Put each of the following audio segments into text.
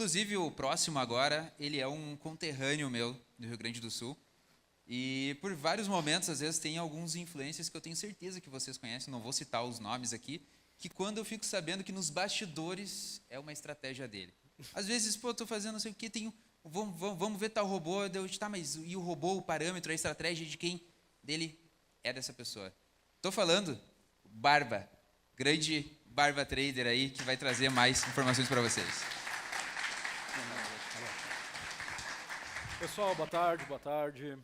Inclusive, o próximo agora, ele é um conterrâneo meu do Rio Grande do Sul. E por vários momentos, às vezes, tem alguns influencers que eu tenho certeza que vocês conhecem, não vou citar os nomes aqui, que quando eu fico sabendo que nos bastidores é uma estratégia dele. Às vezes, pô, estou fazendo não sei o quê, vamos ver tal robô, tá, mas e o robô, o parâmetro, a estratégia de quem? Dele é dessa pessoa. Estou falando, Barba, grande Barba Trader aí, que vai trazer mais informações para vocês. Pessoal, boa tarde, boa tarde.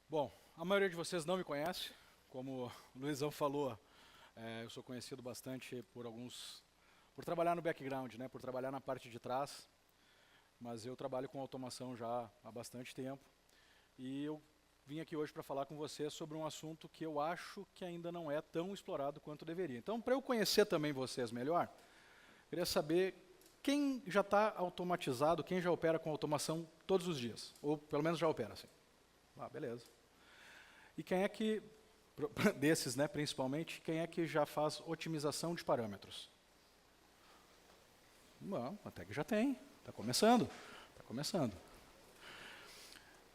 Bom, a maioria de vocês não me conhece, como o Luizão falou, eu sou conhecido bastante por trabalhar no background, né, por trabalhar na parte de trás, mas eu trabalho com automação já há bastante tempo e eu vim aqui hoje para falar com vocês sobre um assunto que eu acho que ainda não é tão explorado quanto deveria. Então, para eu conhecer também vocês melhor, queria saber quem já está automatizado, quem já opera com automação todos os dias, ou pelo menos já opera assim. Ah, beleza. E quem é que, desses, né, principalmente, quem é que já faz otimização de parâmetros? Bom, até que já tem, está começando, está começando.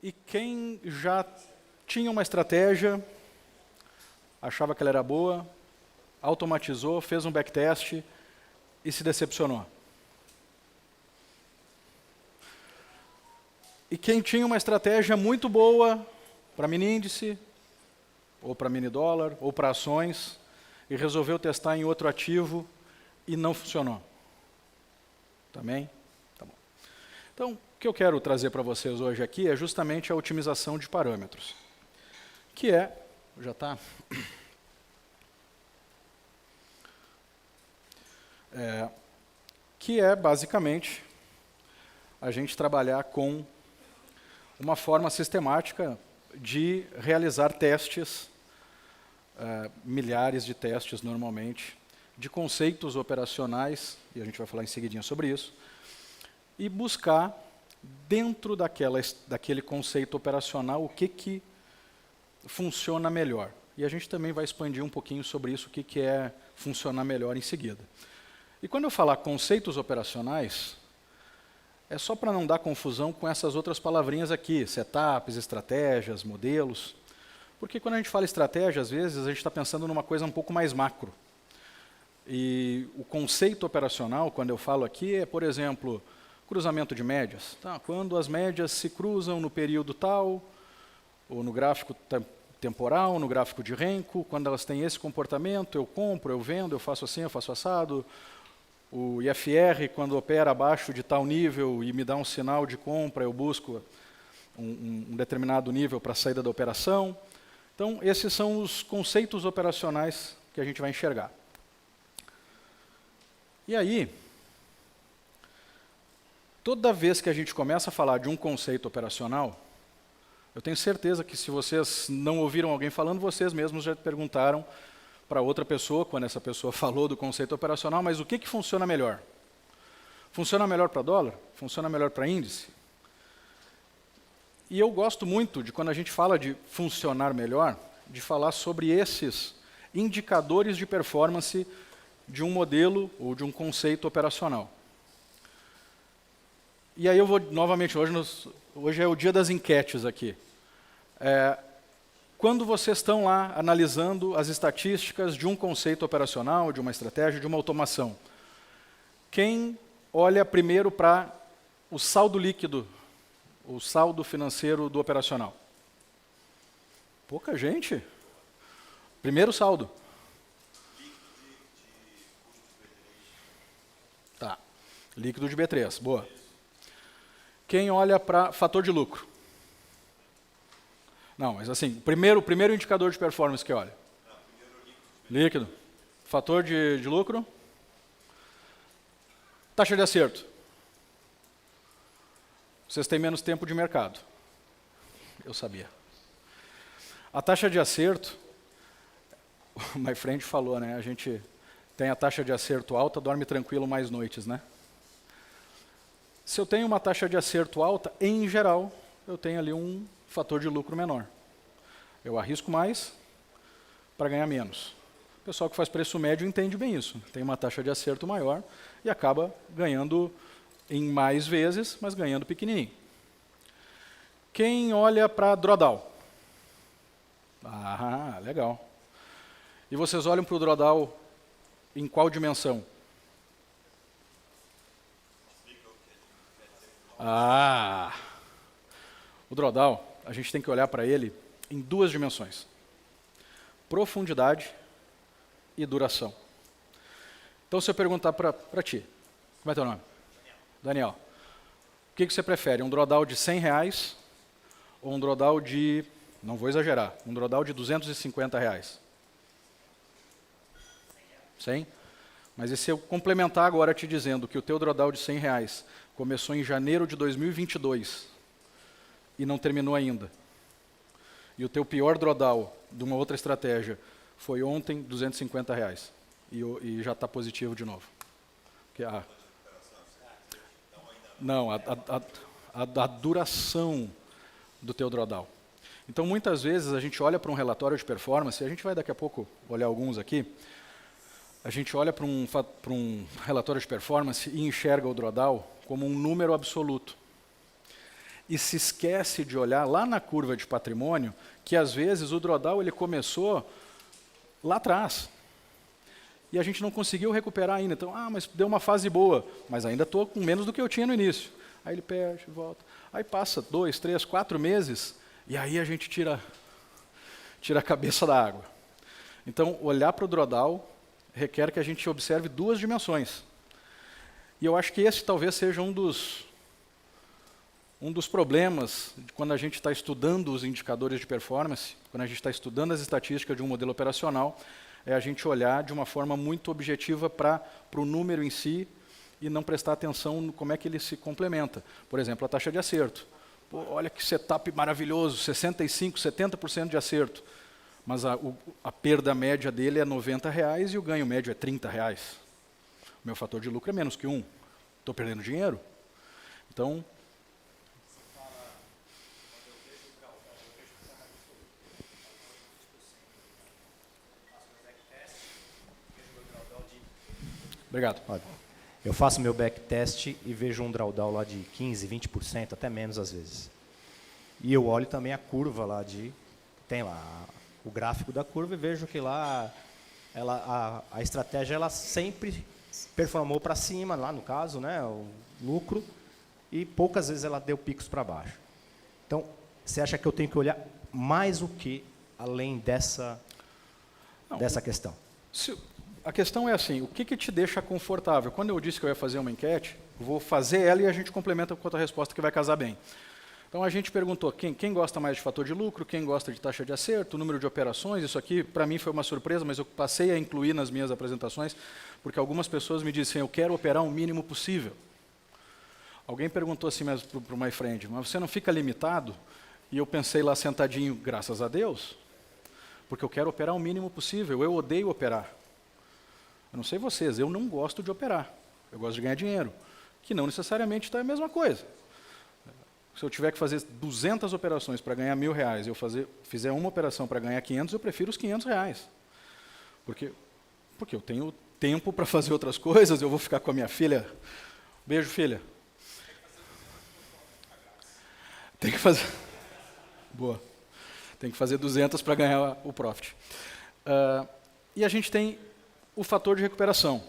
E quem já tinha uma estratégia, achava que ela era boa, automatizou, fez um backtest e se decepcionou? E quem tinha uma estratégia muito boa para mini índice, ou para mini dólar, ou para ações, e resolveu testar em outro ativo e não funcionou? Também? Tá bom. Então, o que eu quero trazer para vocês hoje aqui é justamente a otimização de parâmetros, que é, já está? Que é, basicamente, a gente trabalhar com uma forma sistemática de realizar testes, milhares de testes normalmente, de conceitos operacionais, e a gente vai falar em seguidinha sobre isso, e buscar, dentro daquele conceito operacional, o que funciona melhor. E a gente também vai expandir um pouquinho sobre isso, o que é funcionar melhor em seguida. E quando eu falar conceitos operacionais, é só para não dar confusão com essas outras palavrinhas aqui, setups, estratégias, modelos. Porque quando a gente fala estratégia, às vezes, a gente está pensando numa coisa um pouco mais macro. E o conceito operacional, quando eu falo aqui, é, por exemplo, cruzamento de médias. Tá, quando as médias se cruzam no período tal, ou no gráfico temporal, no gráfico de Renko, quando elas têm esse comportamento, eu compro, eu vendo, eu faço assim, eu faço assado. O IFR, quando opera abaixo de tal nível e me dá um sinal de compra, eu busco um determinado nível para a saída da operação. Então, esses são os conceitos operacionais que a gente vai enxergar. E aí, toda vez que a gente começa a falar de um conceito operacional, eu tenho certeza que se vocês não ouviram alguém falando, vocês mesmos já perguntaram para outra pessoa, quando essa pessoa falou do conceito operacional, mas o que funciona melhor? Funciona melhor para dólar? Funciona melhor para índice? E eu gosto muito de, quando a gente fala de funcionar melhor, de falar sobre esses indicadores de performance de um modelo ou de um conceito operacional. E aí eu vou, novamente, hoje é o dia das enquetes aqui. Quando vocês estão lá analisando as estatísticas de um conceito operacional, de uma estratégia, de uma automação, quem olha primeiro para o saldo líquido, o saldo financeiro do operacional? Pouca gente. Primeiro saldo. Tá. Líquido de B3, boa. Quem olha para fator de lucro? Não, mas assim, o primeiro indicador de performance que olha? Líquido. Fator de lucro? Taxa de acerto. Vocês têm menos tempo de mercado. Eu sabia. A taxa de acerto, o my friend falou, né? A gente tem a taxa de acerto alta, dorme tranquilo mais noites, né? Se eu tenho uma taxa de acerto alta, em geral, eu tenho ali um fator de lucro menor. Eu arrisco mais para ganhar menos. O pessoal que faz preço médio entende bem isso. Tem uma taxa de acerto maior, e acaba ganhando em mais vezes, mas ganhando pequenininho. Quem olha para drawdown? Ah, legal. E vocês olham para o drawdown em qual dimensão? Ah! O drawdown, a gente tem que olhar para ele em duas dimensões. Profundidade e duração. Então, se eu perguntar para ti, como é teu nome? Daniel. O que você prefere, um drawdown de R$100 ou um drawdown de, não vou exagerar, um drawdown de R$250? 100? Mas e se eu complementar agora te dizendo que o teu drawdown de R$100 começou em janeiro de 2022 e não terminou ainda, e o teu pior drawdown de uma outra estratégia foi ontem R$250 e já está positivo de novo? Não, a duração do teu drawdown. Então, muitas vezes, a gente olha para um relatório de performance, e a gente vai daqui a pouco olhar alguns aqui, a gente olha para um relatório de performance e enxerga o drawdown como um número absoluto. E se esquece de olhar lá na curva de patrimônio, que às vezes o drawdown ele começou lá atrás. E a gente não conseguiu recuperar ainda. Então, mas deu uma fase boa, mas ainda estou com menos do que eu tinha no início. Aí ele perde, volta. Aí passa 2, 3, 4 meses, e aí a gente tira a cabeça da água. Então, olhar para o drawdown requer que a gente observe duas dimensões. E eu acho que esse talvez seja um dos problemas de quando a gente está estudando os indicadores de performance, quando a gente está estudando as estatísticas de um modelo operacional, é a gente olhar de uma forma muito objetiva para o número em si e não prestar atenção no como é que ele se complementa. Por exemplo, a taxa de acerto. Pô, olha que setup maravilhoso, 65%, 70% de acerto. Mas a perda média dele é R$90 e o ganho médio é R$30. O meu fator de lucro é menos que 1. Estou perdendo dinheiro? Então, obrigado. Olha, eu faço meu backtest e vejo um drawdown lá de 15%, 20%, até menos às vezes. E eu olho também a curva lá tem lá o gráfico da curva e vejo que lá a estratégia ela sempre performou para cima, lá no caso, né, o lucro, e poucas vezes ela deu picos para baixo. Então, você acha que eu tenho que olhar mais o que além dessa questão? A questão é assim, o que te deixa confortável? Quando eu disse que eu ia fazer uma enquete, eu vou fazer ela e a gente complementa com outra resposta que vai casar bem. Então, a gente perguntou quem gosta mais de fator de lucro, quem gosta de taxa de acerto, número de operações. Isso aqui, para mim, foi uma surpresa, mas eu passei a incluir nas minhas apresentações, porque algumas pessoas me dizem, eu quero operar o mínimo possível. Alguém perguntou assim mesmo para o my friend, mas você não fica limitado? E eu pensei lá sentadinho, graças a Deus, porque eu quero operar o mínimo possível, eu odeio operar. Eu não sei vocês, eu não gosto de operar. Eu gosto de ganhar dinheiro, que não necessariamente está a mesma coisa. Se eu tiver que fazer 200 operações para ganhar R$1.000 e eu fizer uma operação para ganhar 500, eu prefiro os R$500. Porque eu tenho tempo para fazer outras coisas, eu vou ficar com a minha filha. Beijo, filha. Tem que fazer... Boa. Tem que fazer 200 para ganhar o profit. E a gente tem o fator de recuperação.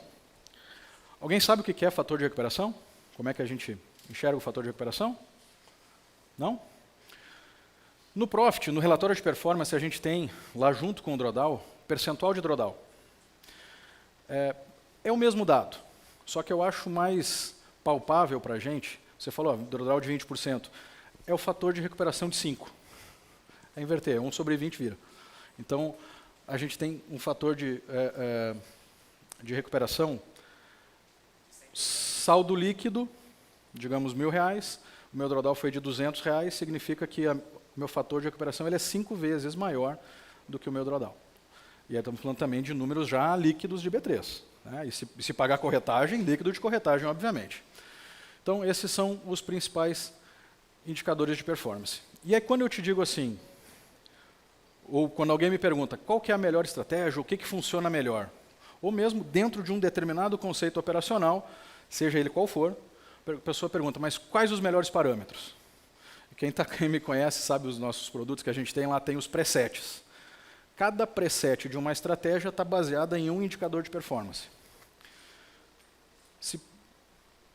Alguém sabe o que é fator de recuperação? Como é que a gente enxerga o fator de recuperação? Não? No profit, no relatório de performance, a gente tem, lá junto com o drawdown, percentual de drawdown. É o mesmo dado, só que eu acho mais palpável para a gente, você falou, drawdown de 20%, é o fator de recuperação de 5. É inverter, 1 sobre 20 vira. Então, a gente tem um fator de recuperação, saldo líquido, digamos R$1.000, o meu drawdown foi de R$200, significa que o meu fator de recuperação ele é 5 vezes maior do que o meu drawdown. E aí estamos falando também de números já líquidos de B3. Né? E se pagar corretagem, líquido de corretagem, obviamente. Então, esses são os principais indicadores de performance. E aí, quando eu te digo assim, ou quando alguém me pergunta qual que é a melhor estratégia, o que funciona melhor, ou mesmo dentro de um determinado conceito operacional, seja ele qual for, a pessoa pergunta, mas quais os melhores parâmetros? Quem me conhece sabe os nossos produtos que a gente tem lá, tem os presets. Cada preset de uma estratégia está baseada em um indicador de performance. Se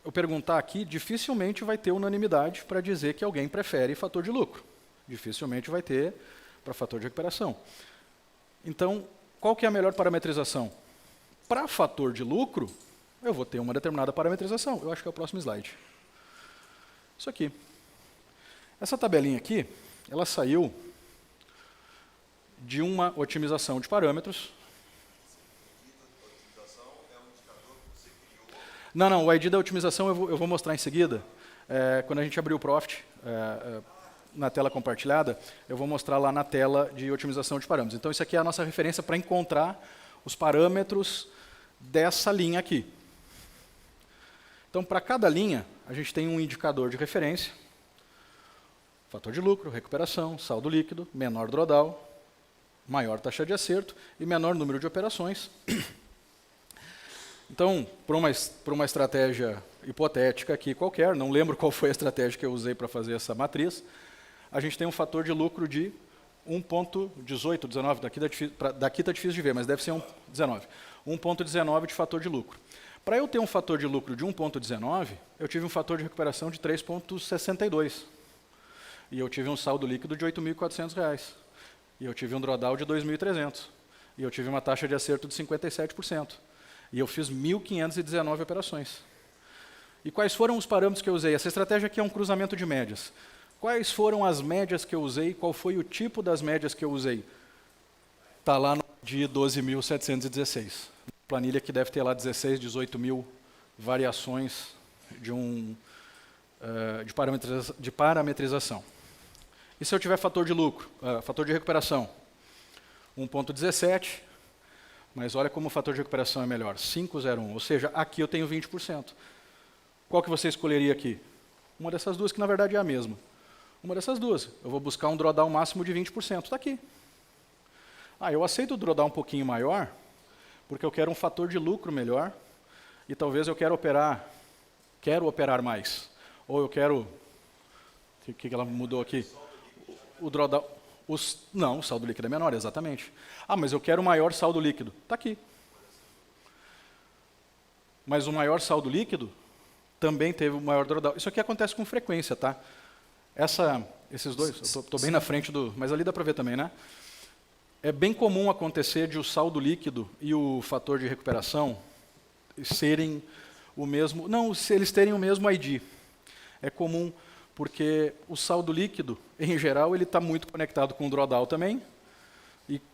eu perguntar aqui, dificilmente vai ter unanimidade para dizer que alguém prefere fator de lucro. Dificilmente vai ter para fator de recuperação. Então, qual que é a melhor parametrização? Para fator de lucro, eu vou ter uma determinada parametrização. Eu acho que é o próximo slide. Isso aqui. Essa tabelinha aqui, ela saiu de uma otimização de parâmetros. Não, o ID da otimização eu vou mostrar em seguida. Quando a gente abrir o Profit, na tela compartilhada, eu vou mostrar lá na tela de otimização de parâmetros. Então, isso aqui é a nossa referência para encontrar os parâmetros dessa linha aqui. Então, para cada linha, a gente tem um indicador de referência. Fator de lucro, recuperação, saldo líquido, menor drawdown, maior taxa de acerto e menor número de operações. Então, para uma estratégia hipotética aqui qualquer, não lembro qual foi a estratégia que eu usei para fazer essa matriz, a gente tem um fator de lucro de 1,18, 19, daqui está difícil de ver, mas deve ser 1,19. 1,19 de fator de lucro. Para eu ter um fator de lucro de 1,19, eu tive um fator de recuperação de 3,62. E eu tive um saldo líquido de R$ 8.400. E eu tive um drawdown de 2.300. E eu tive uma taxa de acerto de 57%. E eu fiz 1.519 operações. E quais foram os parâmetros que eu usei? Essa estratégia aqui é um cruzamento de médias. Quais foram as médias que eu usei? Qual foi o tipo das médias que eu usei? Está lá no de 12.716. Planilha que deve ter lá 16, 18 mil variações de parametrização. E se eu tiver fator de lucro, fator de recuperação? 1,17, mas olha como o fator de recuperação é melhor, 5,01, ou seja, aqui eu tenho 20%. Qual que você escolheria aqui? Uma dessas duas, que na verdade é a mesma. Uma dessas duas. Eu vou buscar um drawdown máximo de 20%, está aqui. Eu aceito o drawdown um pouquinho maior, porque eu quero um fator de lucro melhor, e talvez eu quero operar mais. Ou eu quero... O que ela mudou aqui? O drawdown... Não, o saldo líquido é menor, exatamente. Mas eu quero maior saldo líquido. Está aqui. Mas o maior saldo líquido também teve o maior drawdown. Isso aqui acontece com frequência, tá? Esses dois, eu estou bem na frente do... Mas ali dá para ver também, né? É bem comum acontecer de o saldo líquido e o fator de recuperação serem o mesmo... Não, se eles terem o mesmo ID. É comum porque o saldo líquido, em geral, ele está muito conectado com o drawdown também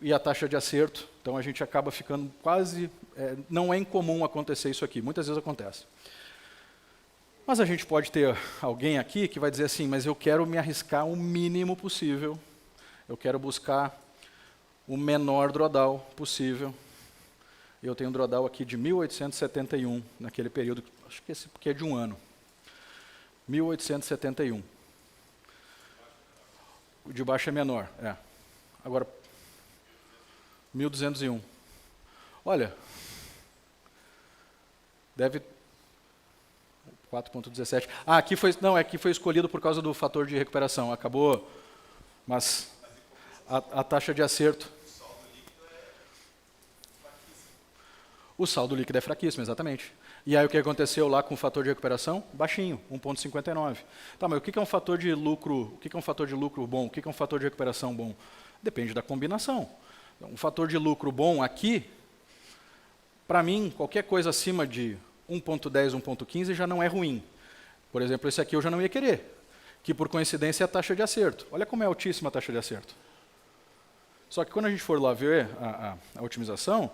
e a taxa de acerto. Então, a gente acaba ficando quase... não é incomum acontecer isso aqui. Muitas vezes acontece. Mas a gente pode ter alguém aqui que vai dizer assim, mas eu quero me arriscar o mínimo possível. Eu quero buscar o menor drawdown possível. Eu tenho um drawdown aqui de 1.871 naquele período, acho que esse porque é de um ano. 1.871. O de baixo é menor, Agora, 1.201. Olha, deve... 4,17. Aqui foi escolhido por causa do fator de recuperação. Acabou, mas a taxa de acerto... O saldo líquido é fraquíssimo, exatamente. E aí o que aconteceu lá com o fator de recuperação? Baixinho, 1,59. Tá, mas o que é um fator de lucro? O que é um fator de lucro bom? O que é um fator de recuperação bom? Depende da combinação. Um fator de lucro bom aqui, para mim, qualquer coisa acima de 1,10, 1,15 já não é ruim. Por exemplo, esse aqui eu já não ia querer, que por coincidência é a taxa de acerto. Olha como é altíssima a taxa de acerto. Só que quando a gente for lá ver a otimização,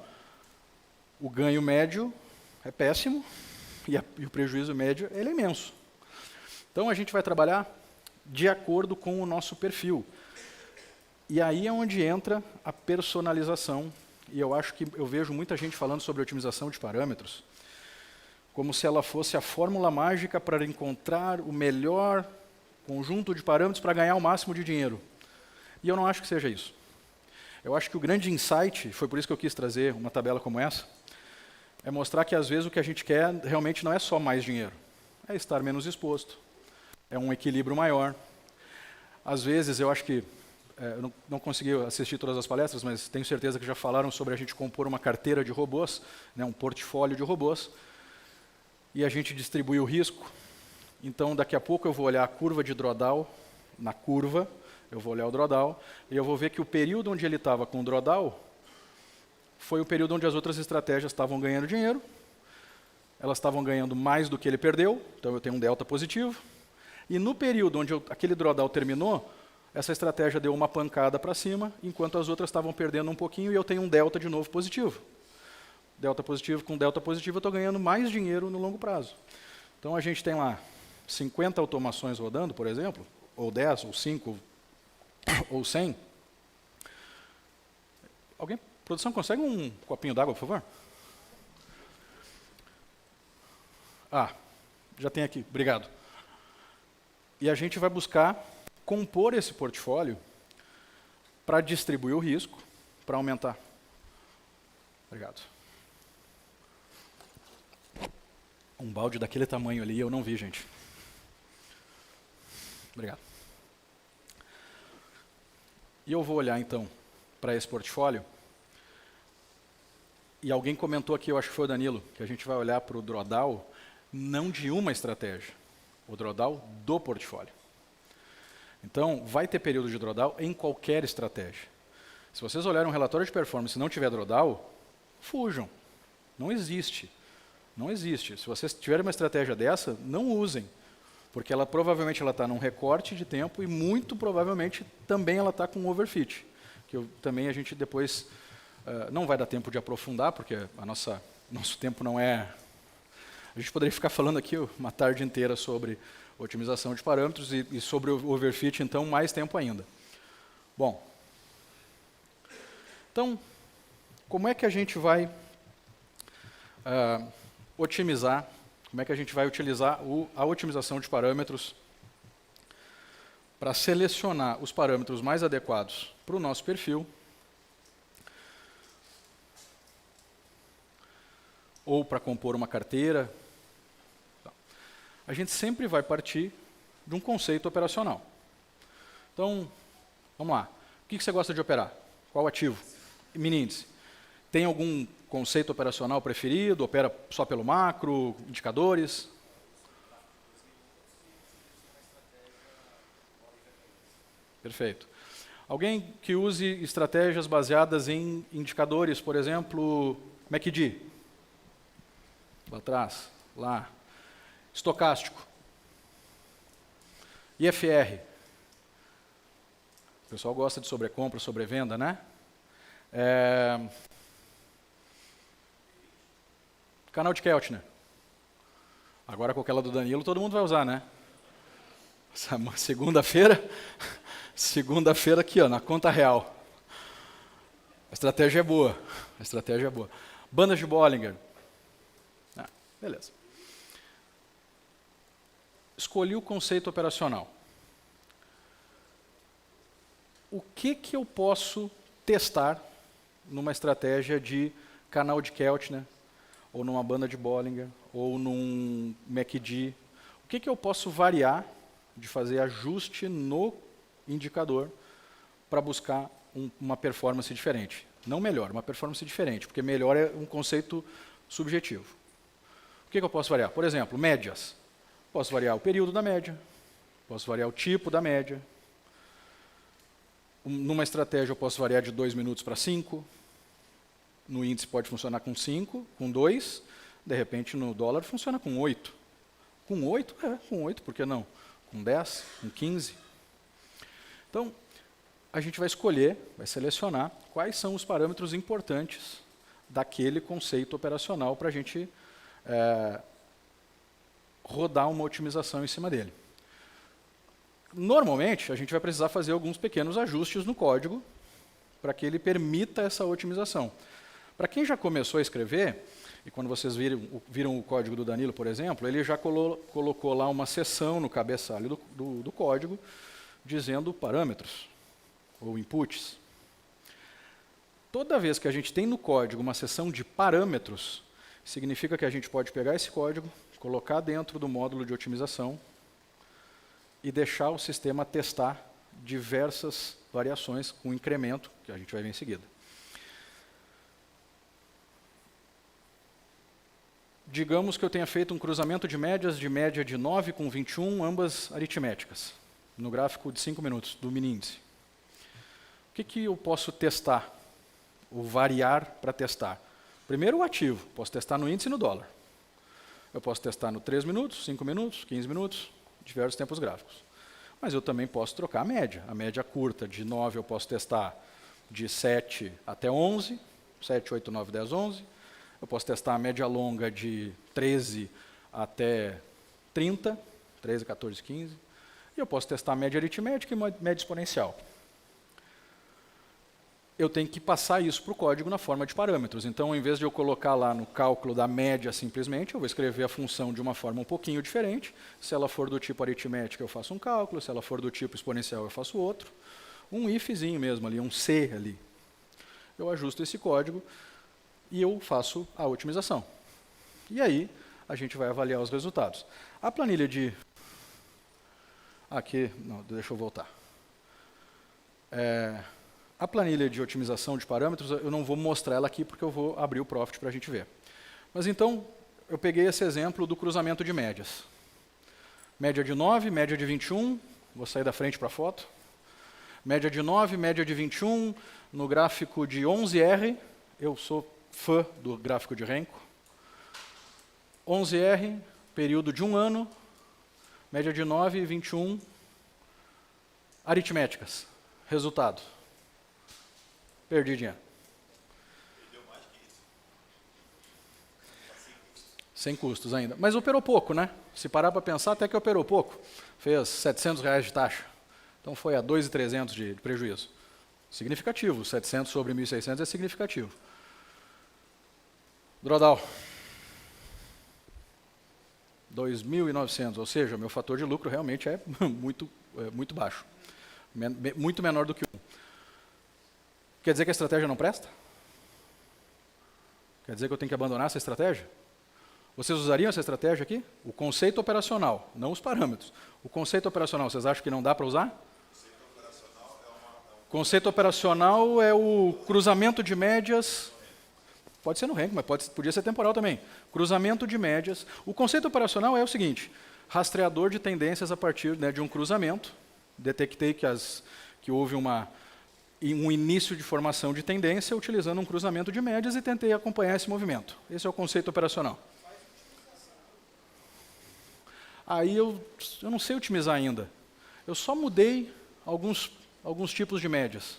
o ganho médio é péssimo e o prejuízo médio ele é imenso. Então a gente vai trabalhar de acordo com o nosso perfil. E aí é onde entra a personalização. E eu vejo muita gente falando sobre otimização de parâmetros como se ela fosse a fórmula mágica para encontrar o melhor conjunto de parâmetros para ganhar o máximo de dinheiro. E eu não acho que seja isso. Eu acho que o grande insight, foi por isso que eu quis trazer uma tabela como essa, é mostrar que às vezes o que a gente quer realmente não é só mais dinheiro, é estar menos exposto, é um equilíbrio maior. Às vezes, eu acho que, eu não consegui assistir todas as palestras, mas tenho certeza que já falaram sobre a gente compor uma carteira de robôs, né, um portfólio de robôs, e a gente distribui o risco. Então, daqui a pouco eu vou olhar a curva de drawdown, na curva, eu vou olhar o drawdown, e eu vou ver que o período onde ele estava com o drawdown foi o período onde as outras estratégias estavam ganhando dinheiro, elas estavam ganhando mais do que ele perdeu, então eu tenho um delta positivo, e no período onde aquele drawdown terminou, essa estratégia deu uma pancada para cima, enquanto as outras estavam perdendo um pouquinho, e eu tenho um delta de novo positivo. Delta positivo com delta positivo, eu estou ganhando mais dinheiro no longo prazo. Então a gente tem lá 50 automações rodando, por exemplo, ou 10, ou 5, ou 100. Alguém, produção, consegue um copinho d'água, por favor? Ah, já tem aqui, obrigado. E a gente vai buscar compor esse portfólio para distribuir o risco, para aumentar. Obrigado. Um balde daquele tamanho ali eu não vi, gente. Obrigado. E eu vou olhar, então, para esse portfólio. E alguém comentou aqui, eu acho que foi o Danilo, que a gente vai olhar para o drawdown não de uma estratégia, o drawdown do portfólio. Então, vai ter período de drawdown em qualquer estratégia. Se vocês olharem um relatório de performance e não tiver drawdown, fujam. Não existe. Não existe. Se vocês tiverem uma estratégia dessa, não usem. Porque ela provavelmente está num recorte de tempo e muito provavelmente também ela está com overfit. Que também a gente depois não vai dar tempo de aprofundar, porque nosso tempo não é... A gente poderia ficar falando aqui uma tarde inteira sobre otimização de parâmetros e sobre o overfit, então, mais tempo ainda. Bom, então, como é que a gente vai otimizar, como é que a gente vai utilizar a otimização de parâmetros para selecionar os parâmetros mais adequados para o nosso perfil ou para compor uma carteira? A gente sempre vai partir de um conceito operacional. Então, vamos lá. O que você gosta de operar? Qual ativo? Mini índice. Tem algum conceito operacional preferido? Opera só pelo macro? Indicadores? Perfeito. Alguém que use estratégias baseadas em indicadores, por exemplo, MACD? Lá atrás, lá. Estocástico. IFR. O pessoal gosta de sobrecompra, sobrevenda, né? Canal de Keltner. Agora com aquela do Danilo todo mundo vai usar, né? Segunda-feira aqui, ó, na conta real. A estratégia é boa. A estratégia é boa. Bandas de Bollinger. Beleza. Escolhi o conceito operacional. O que eu posso testar numa estratégia de canal de Keltner, ou numa banda de Bollinger, ou num MACD? O que eu posso variar de fazer ajuste no indicador para buscar uma performance diferente? Não melhor, uma performance diferente, porque melhor é um conceito subjetivo. O que eu posso variar? Por exemplo, médias. Posso variar o período da média, posso variar o tipo da média. Numa estratégia eu posso variar de 2 minutos para 5. No índice pode funcionar com 5, com 2. De repente no dólar funciona com 8. Com 8? Com 8, por que não? Com 10, com 15. Então, a gente vai escolher, vai selecionar quais são os parâmetros importantes daquele conceito operacional para a gente rodar uma otimização em cima dele. Normalmente, a gente vai precisar fazer alguns pequenos ajustes no código para que ele permita essa otimização. Para quem já começou a escrever, e quando vocês viram o código do Danilo, por exemplo, ele já colocou lá uma seção no cabeçalho do código dizendo parâmetros ou inputs. Toda vez que a gente tem no código uma seção de parâmetros, Significa que a gente pode pegar esse código, colocar dentro do módulo de otimização e deixar o sistema testar diversas variações com incremento, que a gente vai ver em seguida. Digamos que eu tenha feito um cruzamento de médias de média de 9 com 21, ambas aritméticas, no gráfico de 5 minutos, do mini índice. O que eu posso testar, ou variar para testar? Primeiro o ativo, posso testar no índice e no dólar. Eu posso testar no 3 minutos, 5 minutos, 15 minutos, diversos tempos gráficos. Mas eu também posso trocar a média curta de 9 eu posso testar de 7 até 11, 7, 8, 9, 10, 11. Eu posso testar a média longa de 13 até 30, 13, 14, 15. E eu posso testar a média aritmética e média exponencial. Eu tenho que passar isso para o código na forma de parâmetros. Então, ao invés de eu colocar lá no cálculo da média simplesmente, eu vou escrever a função de uma forma um pouquinho diferente. Se ela for do tipo aritmética, eu faço um cálculo. Se ela for do tipo exponencial, eu faço outro. Um ifzinho mesmo ali, um C ali. Eu ajusto esse código e eu faço a otimização. E aí, a gente vai avaliar os resultados. A planilha de... Aqui, não, deixa eu voltar. A planilha de otimização de parâmetros, eu não vou mostrar ela aqui porque eu vou abrir o Profit para a gente ver. Mas então, eu peguei esse exemplo do cruzamento de médias. Média de 9, média de 21, vou sair da frente para a foto. Média de 9, média de 21, no gráfico de 11R, eu sou fã do gráfico de Renko. 11R, período de 1 ano, média de 9 e 21, aritméticas. Resultado. Perdi dinheiro. Perdeu mais que isso. Sem custos ainda. Mas operou pouco, né? Se parar para pensar, até que operou pouco. Fez R$700 de taxa. Então foi a 2.300 de prejuízo. Significativo. 700 sobre 1.600 é significativo. Drawdown. 2.900, ou seja, meu fator de lucro realmente é muito baixo. Muito menor do que 1. Quer dizer que a estratégia não presta? Quer dizer que eu tenho que abandonar essa estratégia? Vocês usariam essa estratégia aqui? O conceito operacional, não os parâmetros. O conceito operacional, vocês acham que não dá para usar? Conceito operacional é o cruzamento de médias. Pode ser no Renko, mas podia ser temporal também. Cruzamento de médias. O conceito operacional é o seguinte: rastreador de tendências a partir, né, de um cruzamento. Detectei que houve um início de formação de tendência utilizando um cruzamento de médias e tentei acompanhar esse movimento. Esse é o conceito operacional. Aí eu não sei otimizar ainda. Eu só mudei alguns tipos de médias.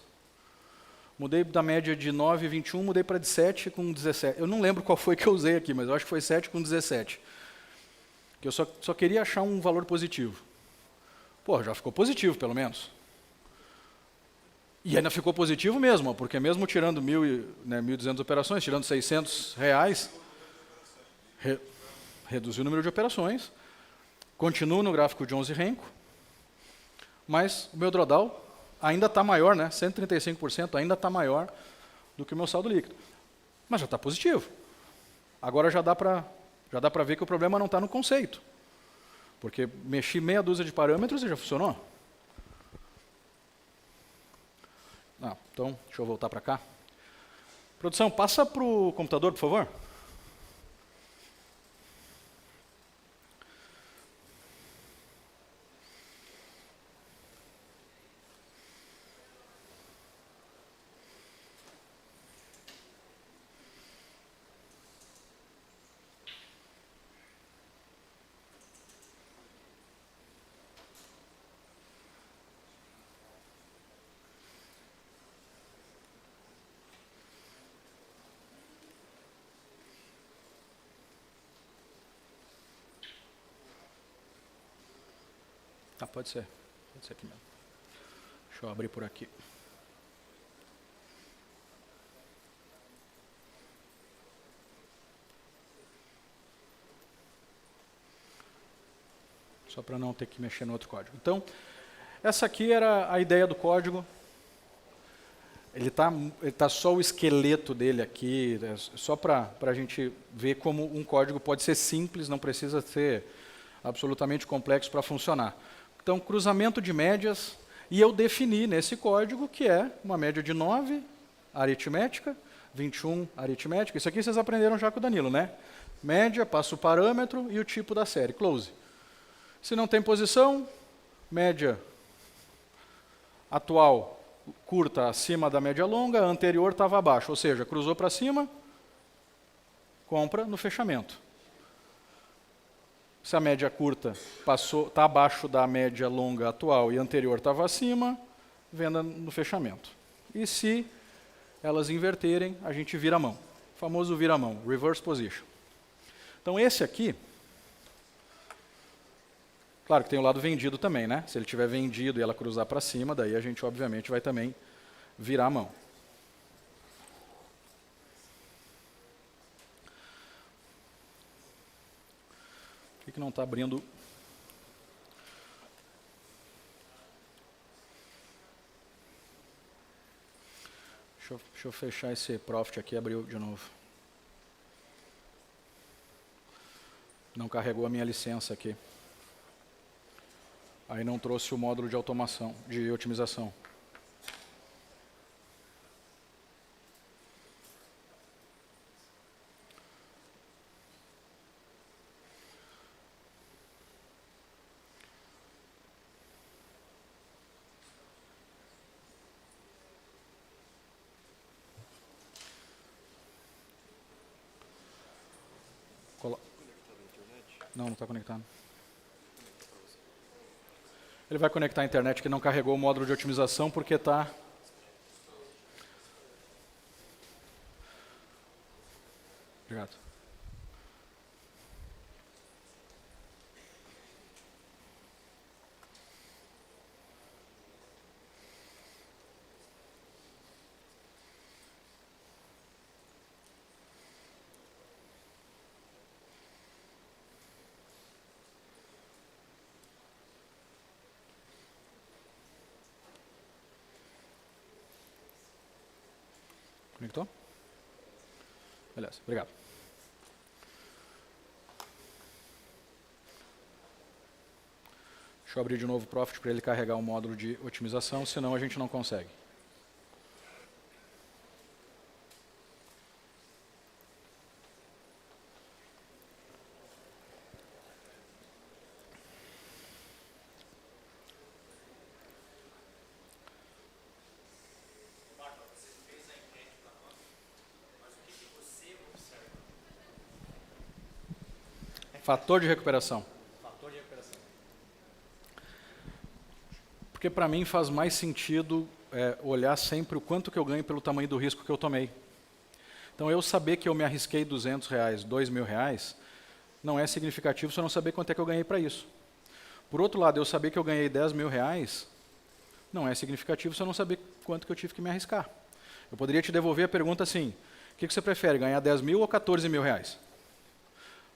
Mudei da média de 9 e 21, mudei para de 7 com 17. Eu não lembro qual foi que eu usei aqui, mas eu acho que foi 7 com 17. Que eu só queria achar um valor positivo. Pô, já ficou positivo, pelo menos. E ainda ficou positivo mesmo, porque mesmo tirando 1.200 operações, tirando R$600, reduziu o número de operações. Continuo no gráfico de 11 Renko, mas o meu drawdown ainda está maior, né? 135% ainda está maior do que o meu saldo líquido. Mas já está positivo. Agora já dá para ver que o problema não está no conceito. Porque mexi meia dúzia de parâmetros e já funcionou. Então, deixa eu voltar para cá. Produção, passa para o computador, por favor. Pode ser aqui mesmo. Deixa eu abrir por aqui. Só para não ter que mexer no outro código. Então, essa aqui era a ideia do código. Ele tá só o esqueleto dele aqui, só para a gente ver como um código pode ser simples, não precisa ser absolutamente complexo para funcionar. Então, cruzamento de médias, e eu defini nesse código que é uma média de 9, aritmética, 21, aritmética. Isso aqui vocês aprenderam já com o Danilo, né? Média, passa o parâmetro e o tipo da série, close. Se não tem posição, média atual curta acima da média longa, a anterior estava abaixo, ou seja, cruzou para cima, compra no fechamento. Se a média curta está abaixo da média longa atual e a anterior estava acima, venda no fechamento. E se elas inverterem, a gente vira a mão. O famoso vira a mão, reverse position. Então esse aqui, claro que tem o lado vendido também, né? Se ele tiver vendido e ela cruzar para cima, daí a gente obviamente vai também virar a mão. Por que não está abrindo? Deixa eu fechar esse profit aqui e abrir de novo. Não carregou a minha licença aqui. Aí não trouxe o módulo de automação, de otimização. Não está conectado. Ele vai conectar a internet que não carregou o módulo de otimização porque está... Obrigado. Conectou? Beleza, obrigado. Deixa eu abrir de novo o Profit para ele carregar o módulo de otimização, senão a gente não consegue. Fator de recuperação. Porque para mim faz mais sentido olhar sempre o quanto que eu ganho pelo tamanho do risco que eu tomei. Então eu saber que eu me arrisquei R$200, R$2.000, não é significativo se eu não saber quanto é que eu ganhei para isso. Por outro lado, eu saber que eu ganhei R$10.000, não é significativo se eu não saber quanto que eu tive que me arriscar. Eu poderia te devolver a pergunta assim, o que você prefere, ganhar 10 mil ou 14 mil reais?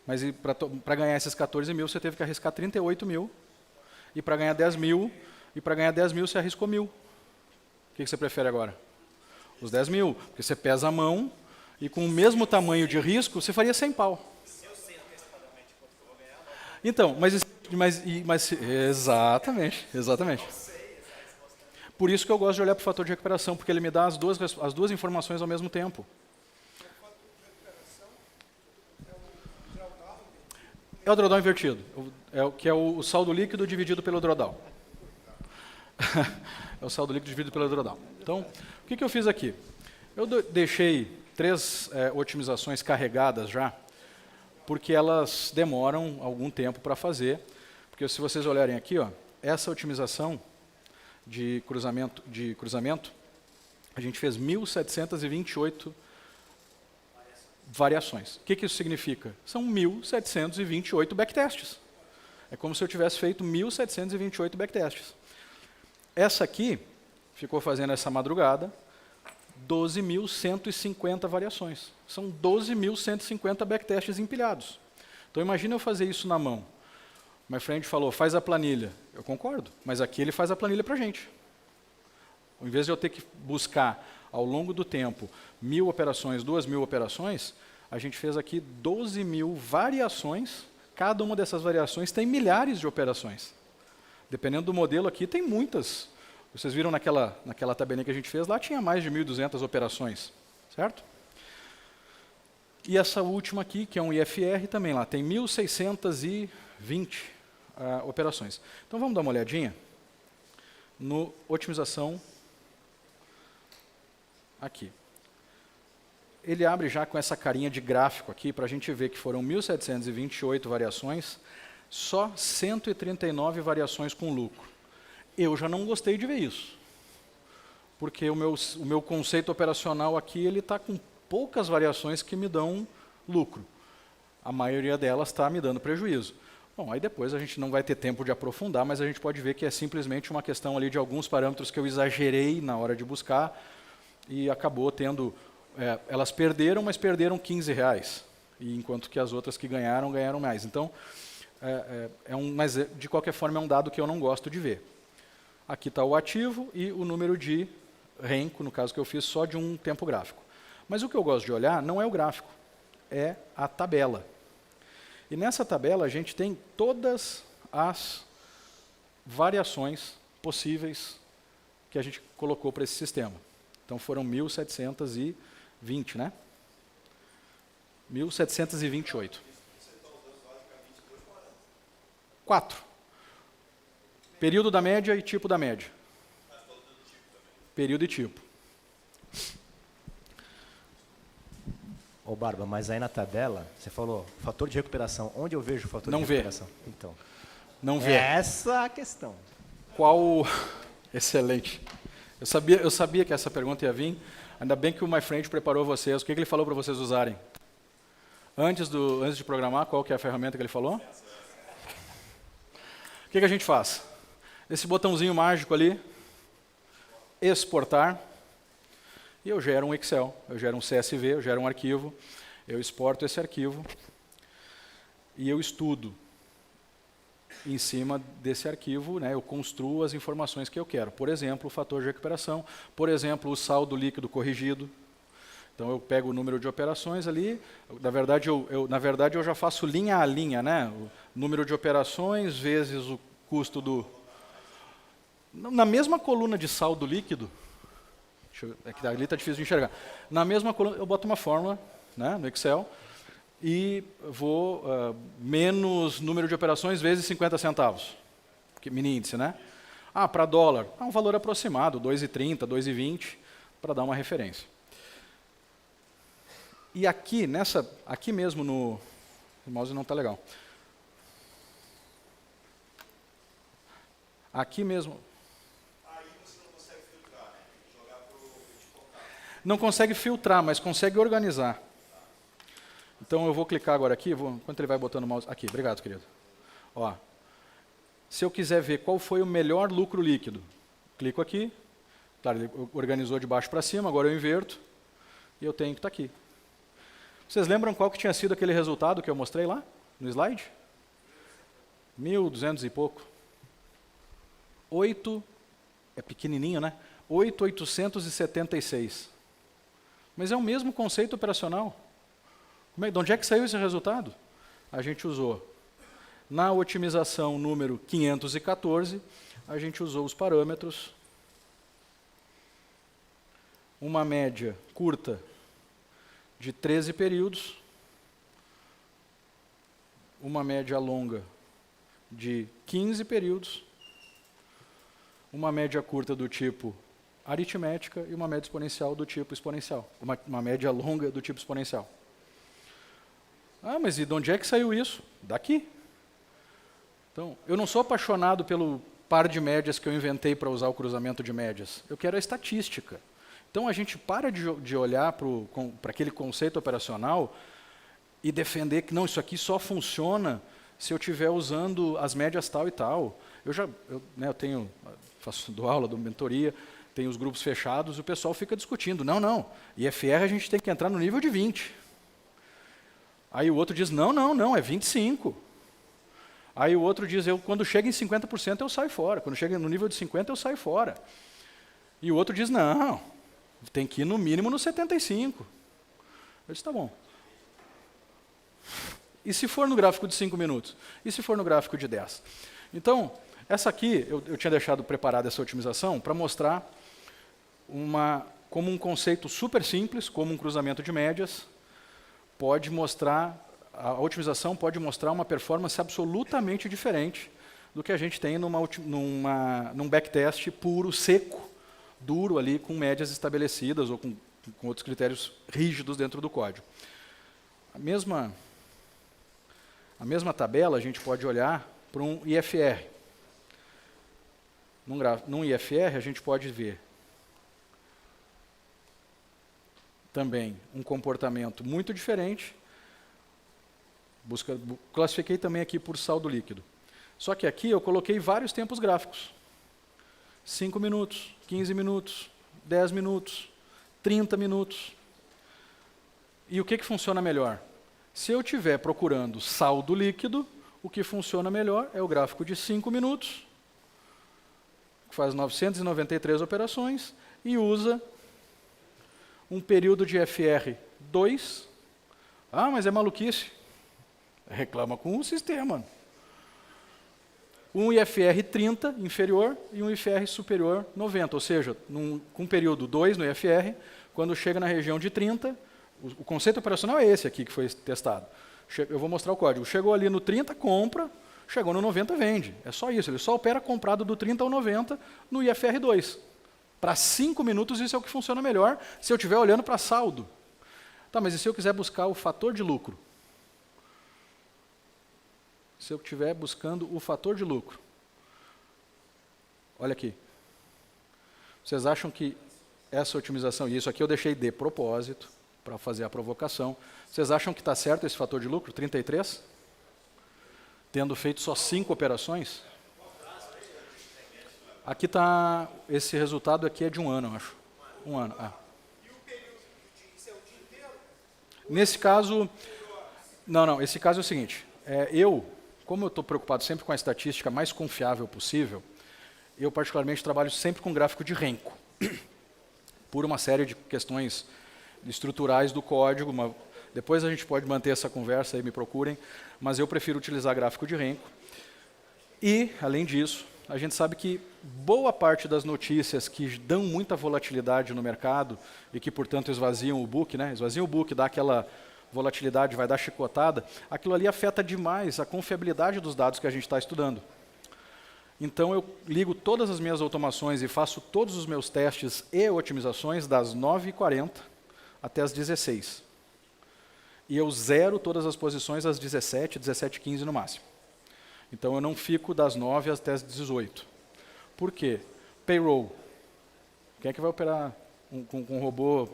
Mas para ganhar esses 14 mil, você teve que arriscar 38 mil. E para ganhar 10 mil, você arriscou 1.000. O que você prefere agora? Os 10 mil. Porque você pesa a mão e com o mesmo tamanho de risco, você faria 100 pau. Eu sei antecipadamente quanto eu vou ganhar. Então, mas exatamente, exatamente. Por isso que eu gosto de olhar para o fator de recuperação, porque ele me dá as duas informações ao mesmo tempo. É o drawdown invertido, que é o saldo líquido dividido pelo drawdown. É o saldo líquido dividido pelo drawdown. Então, o que eu fiz aqui? Eu deixei 3 otimizações carregadas já, porque elas demoram algum tempo para fazer. Porque se vocês olharem aqui, ó, essa otimização de cruzamento, a gente fez 1.728 variações. O que isso significa? São 1.728 backtests. É como se eu tivesse feito 1.728 backtests. Essa aqui ficou fazendo essa madrugada 12.150 variações. São 12.150 backtests empilhados. Então imagina eu fazer isso na mão. My friend falou, faz a planilha. Eu concordo, mas aqui ele faz a planilha para a gente. Ao invés de eu ter que buscar ao longo do tempo 1.000 operações, 2.000 operações, a gente fez aqui 12.000 variações. Cada uma dessas variações tem milhares de operações. Dependendo do modelo aqui, tem muitas. Vocês viram naquela tabelinha que a gente fez, lá tinha mais de 1.200 operações, certo? E essa última aqui, que é um IFR, também lá tem 1.620 operações. Então vamos dar uma olhadinha no otimização aqui. Ele abre já com essa carinha de gráfico aqui, para a gente ver que foram 1.728 variações, só 139 variações com lucro. Eu já não gostei de ver isso, porque o meu conceito operacional aqui está com poucas variações que me dão lucro. A maioria delas está me dando prejuízo. Bom, aí depois a gente não vai ter tempo de aprofundar, mas a gente pode ver que é simplesmente uma questão ali de alguns parâmetros que eu exagerei na hora de buscar e acabou tendo... elas perderam, mas perderam R$15, e enquanto que as outras que ganharam, ganharam mais. Então, mas de qualquer forma é um dado que eu não gosto de ver. Aqui está o ativo e o número de renco, no caso que eu fiz só de um tempo gráfico. Mas o que eu gosto de olhar não é o gráfico, é a tabela. E nessa tabela a gente tem todas as variações possíveis que a gente colocou para esse sistema. Então foram 1.720, né? 1.728. 4. Período da média e tipo da média. Período e tipo. Ô, Barba, mas aí na tabela, você falou fator de recuperação. Onde eu vejo o fator Não de vê. recuperação? Então, Não vê. essa é a questão. Qual... Excelente. Eu sabia que essa pergunta ia vir. Ainda bem que o My Friend preparou vocês. O que ele falou para vocês usarem? Antes de programar, qual que é a ferramenta que ele falou? O que a gente faz? Esse botãozinho mágico ali, exportar, e eu gero um Excel, eu gero um CSV, eu gero um arquivo, eu exporto esse arquivo e eu estudo em cima desse arquivo, né, eu construo as informações que eu quero. Por exemplo, o fator de recuperação, por exemplo, o saldo líquido corrigido. Então eu pego o número de operações ali, na verdade eu já faço linha a linha, né? O número de operações vezes o custo do... Na mesma coluna de saldo líquido, é que ali está difícil de enxergar, na mesma coluna eu boto uma fórmula, né, no Excel e vou menos número de operações vezes 50 centavos, que mini índice, né? Para dólar, um valor aproximado, 2,30, 2,20, para dar uma referência. E aqui mesmo no... O mouse não está legal. Aqui mesmo... Aí você não consegue filtrar, né? Tem que jogar para o focar. Não consegue filtrar, mas consegue organizar. Então eu vou clicar agora aqui, enquanto ele vai botando o mouse... Aqui, obrigado, querido. Ó, se eu quiser ver qual foi o melhor lucro líquido, clico aqui. Claro, ele organizou de baixo para cima, agora eu inverto. E eu tenho que estar aqui. Vocês lembram qual que tinha sido aquele resultado que eu mostrei lá, no slide? 1.200 e pouco. 8, é pequenininho, né? 8.876. Mas é o mesmo conceito operacional. De onde é que saiu esse resultado? A gente usou, na otimização número 514, a gente usou os parâmetros, uma média curta de 13 períodos, uma média longa de 15 períodos, uma média curta do tipo aritmética e uma média exponencial do tipo exponencial, uma média longa do tipo exponencial. Mas e de onde é que saiu isso? Daqui. Então, eu não sou apaixonado pelo par de médias que eu inventei para usar o cruzamento de médias. Eu quero a estatística. Então, a gente para de olhar para aquele conceito operacional e defender que, não, isso aqui só funciona se eu estiver usando as médias tal e tal. Eu dou aula, dou mentoria, tenho os grupos fechados e o pessoal fica discutindo. Não, IFR a gente tem que entrar no nível de 20. Aí o outro diz, não, é 25. Aí o outro diz, quando chega em 50% eu saio fora. Quando chega no nível de 50% eu saio fora. E o outro diz, não, Tem que ir no mínimo no 75. Eu disse, tá bom. E se for no gráfico de 5 minutos? E se for no gráfico de 10? Então, essa aqui, eu tinha deixado preparada essa otimização para mostrar como um conceito super simples, como um cruzamento de médias, pode mostrar, a otimização pode mostrar uma performance absolutamente diferente do que a gente tem num backtest puro, seco, duro ali, com médias estabelecidas ou com outros critérios rígidos dentro do código. A mesma tabela a gente pode olhar para um IFR. Num IFR a gente pode ver também um comportamento muito diferente. Classifiquei também aqui por saldo líquido. Só que aqui eu coloquei vários tempos gráficos. 5 minutos, 15 minutos, 10 minutos, 30 minutos. E o que funciona melhor? Se eu estiver procurando saldo líquido, o que funciona melhor é o gráfico de 5 minutos, que faz 993 operações, e usa um período de FR 2. Ah, mas é maluquice. Reclama com o sistema. Um IFR 30 inferior e um IFR superior 90. Ou seja, com período 2 no IFR, quando chega na região de 30, o conceito operacional é esse aqui que foi testado. Eu vou mostrar o código. Chegou ali no 30, compra. Chegou no 90, vende. É só isso. Ele só opera comprado do 30 ao 90 no IFR 2. Para 5 minutos, isso é o que funciona melhor se eu estiver olhando para saldo. Tá, mas e se eu quiser buscar o fator de lucro? Se eu estiver buscando o fator de lucro. Olha aqui. Vocês acham que essa otimização, e isso aqui eu deixei de propósito, para fazer a provocação, vocês acham que está certo esse fator de lucro, 33? Tendo feito só 5 operações? Aqui está, esse resultado aqui é de 1 ano, eu acho. 1 ano, E o período de isso é o dia inteiro? Nesse caso, não, esse caso é o seguinte, como eu estou preocupado sempre com a estatística mais confiável possível, eu particularmente trabalho sempre com gráfico de Renko, por uma série de questões estruturais do código. Depois a gente pode manter essa conversa e me procurem, mas eu prefiro utilizar gráfico de Renko. E, além disso, a gente sabe que boa parte das notícias que dão muita volatilidade no mercado e que, portanto, esvaziam o book, esvaziam o book, dá aquela volatilidade, vai dar chicotada, aquilo ali afeta demais a confiabilidade dos dados que a gente está estudando. Então, eu ligo todas as minhas automações e faço todos os meus testes e otimizações das 9h40 até as 16. E eu zero todas as posições às 17, 17h15 no máximo. Então, eu não fico das 9 até as 18. Por quê? Payroll. Quem é que vai operar com um robô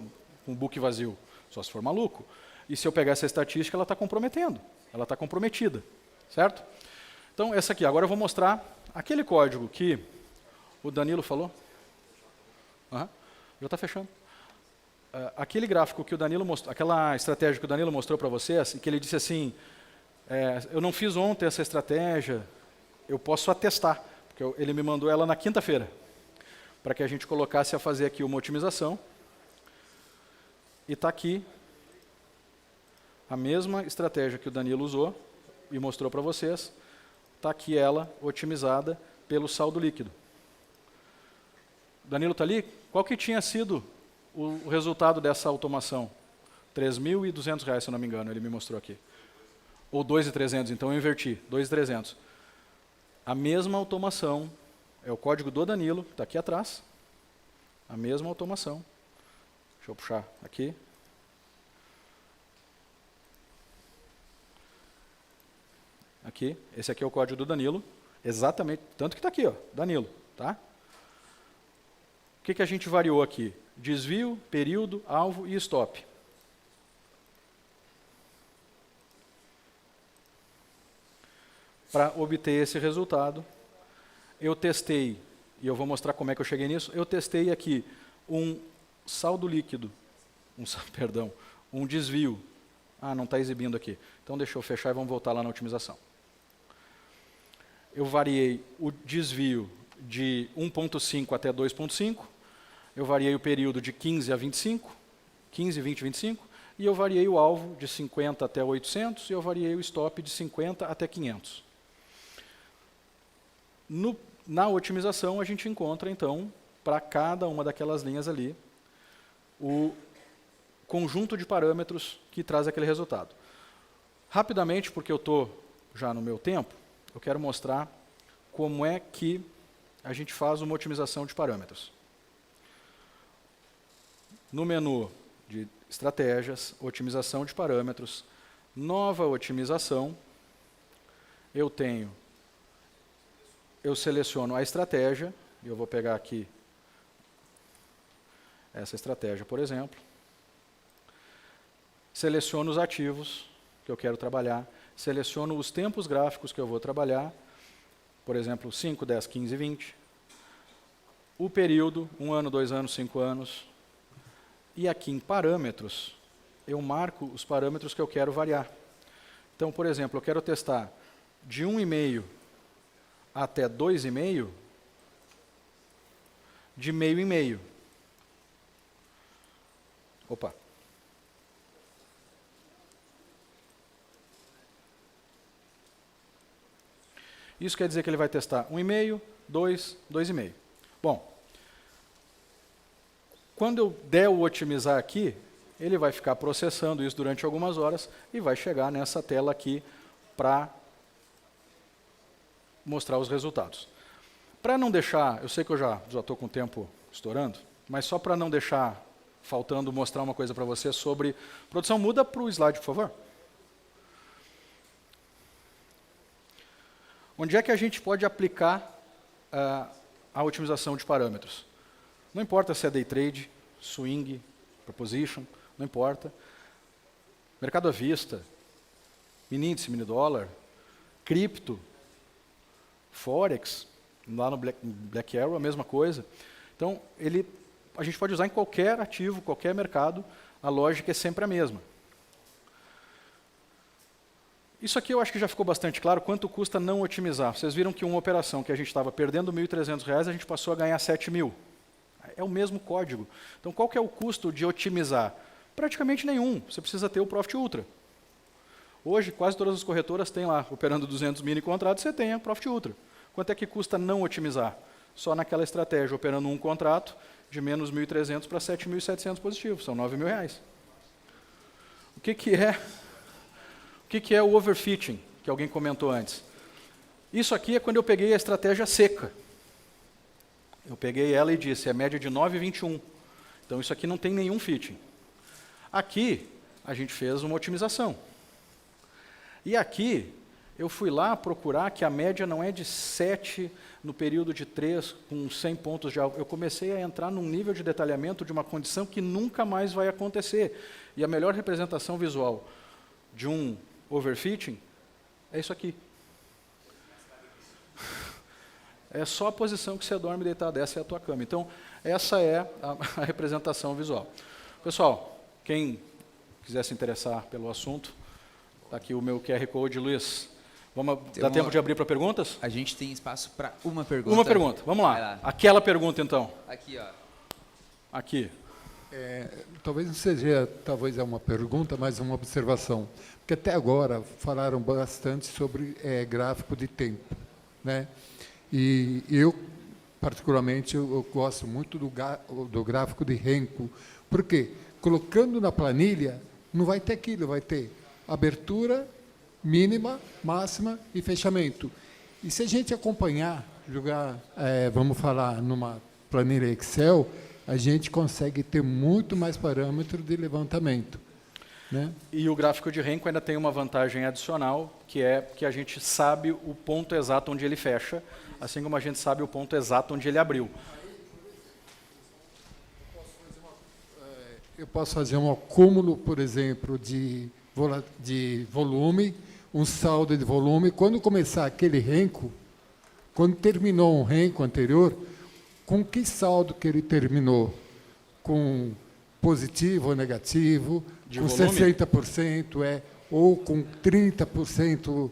com book vazio? Só se for maluco. E se eu pegar essa estatística, ela está comprometendo. Ela está comprometida. Certo? Então, essa aqui. Agora eu vou mostrar aquele código que o Danilo falou. Já está fechando. Aquele gráfico que o Danilo mostrou, aquela estratégia que o Danilo mostrou para vocês, e que ele disse assim, eu não fiz ontem essa estratégia, eu posso atestar, porque ele me mandou ela na quinta-feira, para que a gente colocasse a fazer aqui uma otimização. E está aqui a mesma estratégia que o Danilo usou e mostrou para vocês, está aqui ela otimizada pelo saldo líquido. Danilo está ali? Qual que tinha sido o resultado dessa automação? R$3.200, se eu não me engano, ele me mostrou aqui. Ou 2.300, então eu inverti, 2.300. A mesma automação, é o código do Danilo, está aqui atrás. A mesma automação. Deixa eu puxar aqui. Aqui, esse aqui é o código do Danilo, exatamente, tanto que está aqui, ó, Danilo, tá? O que a gente variou aqui? Desvio, período, alvo e stop. Para obter esse resultado, eu testei, e eu vou mostrar como é que eu cheguei nisso, eu testei aqui um saldo líquido, um desvio. Não está exibindo aqui. Então deixa eu fechar e vamos voltar lá na otimização. Eu variei o desvio de 1.5 até 2.5, eu variei o período de 15 a 25, 15, 20, 25, e eu variei o alvo de 50 até 800, e eu variei o stop de 50 até 500. Na otimização, a gente encontra, então, para cada uma daquelas linhas ali, o conjunto de parâmetros que traz aquele resultado. Rapidamente, porque eu estou já no meu tempo, eu quero mostrar como é que a gente faz uma otimização de parâmetros. No menu de estratégias, otimização de parâmetros, nova otimização, eu seleciono a estratégia, eu vou pegar aqui essa estratégia, por exemplo, seleciono os ativos que eu quero trabalhar, seleciono os tempos gráficos que eu vou trabalhar, por exemplo, 5, 10, 15, 20, o período, 1 ano, 2 anos, 5 anos, e aqui em parâmetros, eu marco os parâmetros que eu quero variar. Então, por exemplo, eu quero testar de 1,5 até 2,5, de meio em meio. Opa. Isso quer dizer que ele vai testar 1,5, 2, 2,5. Bom, quando eu der o otimizar aqui, ele vai ficar processando isso durante algumas horas e vai chegar nessa tela aqui para mostrar os resultados. Para não deixar, eu sei que eu já estou com o tempo estourando, mas só para não deixar faltando mostrar uma coisa para você sobre... Produção, muda para o slide, por favor. Onde é que a gente pode aplicar a otimização de parâmetros? Não importa se é day trade, swing, proposition, não importa. Mercado à vista, mini índice, mini dólar, cripto, forex, lá no Black Arrow a mesma coisa. Então, a gente pode usar em qualquer ativo, qualquer mercado, a lógica é sempre a mesma. Isso aqui eu acho que já ficou bastante claro quanto custa não otimizar. Vocês viram que uma operação que a gente estava perdendo R$ 1.300, a gente passou a ganhar 7.000. É o mesmo código. Então, qual que é o custo de otimizar? Praticamente nenhum. Você precisa ter o Profit Ultra. Hoje, quase todas as corretoras têm lá, operando 200 mini contratos, você tem a Profit Ultra. Quanto é que custa não otimizar? Só naquela estratégia, operando um contrato de menos 1.300 para 7.700 positivos. São R$ 9.000. O que é o overfitting, que alguém comentou antes? Isso aqui é quando eu peguei a estratégia seca. Eu peguei ela e disse, é média de 9,21. Então, isso aqui não tem nenhum fitting. Aqui, a gente fez uma otimização. E aqui, eu fui lá procurar que a média não é de 7 no período de 3, com 100 pontos de alvo. Eu comecei a entrar num nível de detalhamento de uma condição que nunca mais vai acontecer. E a melhor representação visual de um overfitting é isso aqui. É só a posição que você dorme deitado, essa é a tua cama. Então, essa é a representação visual. Pessoal, quem quiser se interessar pelo assunto, está aqui o meu QR Code, Luiz. Dá tempo de abrir para perguntas? A gente tem espaço para uma pergunta. Uma pergunta, vamos lá. Aquela pergunta, então. Aqui, ó. Aqui. Talvez não seja uma pergunta, mas uma observação. Porque até agora falaram bastante sobre gráfico de tempo, né? E eu, particularmente, eu gosto muito do gráfico de Renko. Por quê? Colocando na planilha, não vai ter aquilo, vai ter abertura, mínima, máxima e fechamento. E se a gente acompanhar, vamos falar, numa planilha Excel, a gente consegue ter muito mais parâmetro de levantamento, né? E o gráfico de Renko ainda tem uma vantagem adicional, que é que a gente sabe o ponto exato onde ele fecha, assim como a gente sabe o ponto exato onde ele abriu. Eu posso fazer um acúmulo, por exemplo, de volume, um saldo de volume. Quando começar aquele Renko, quando terminou um Renko anterior, com que saldo que ele terminou? Com positivo ou negativo? De com volume? 60%, ou com 30%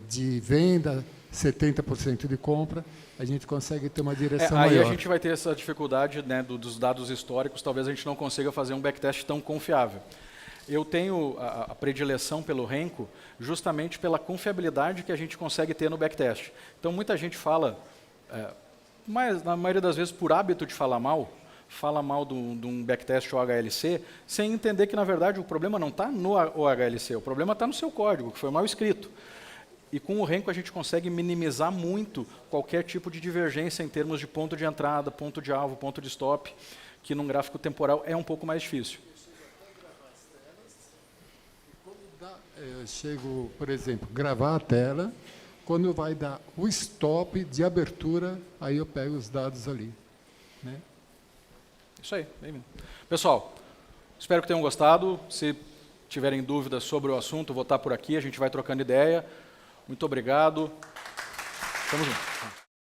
de venda, 70% de compra, a gente consegue ter uma direção Aí maior. a gente vai ter essa dificuldade, né, dos dados históricos, talvez a gente não consiga fazer um backtest tão confiável. Eu tenho a predileção pelo Renko justamente pela confiabilidade que a gente consegue ter no backtest. Então, muita gente fala, mas na maioria das vezes por hábito de falar mal, fala mal de um backtest OHLC, sem entender que, na verdade, o problema não está no OHLC, o problema está no seu código, que foi mal escrito. E com o Renko a gente consegue minimizar muito qualquer tipo de divergência em termos de ponto de entrada, ponto de alvo, ponto de stop, que num gráfico temporal é um pouco mais difícil. Eu chego, por exemplo, gravar a tela, quando vai dar o stop de abertura, aí eu pego os dados ali. Né? Isso aí, bem-vindo. Pessoal, espero que tenham gostado. Se tiverem dúvidas sobre o assunto, vou estar por aqui, a gente vai trocando ideia. Muito obrigado. Tamo junto.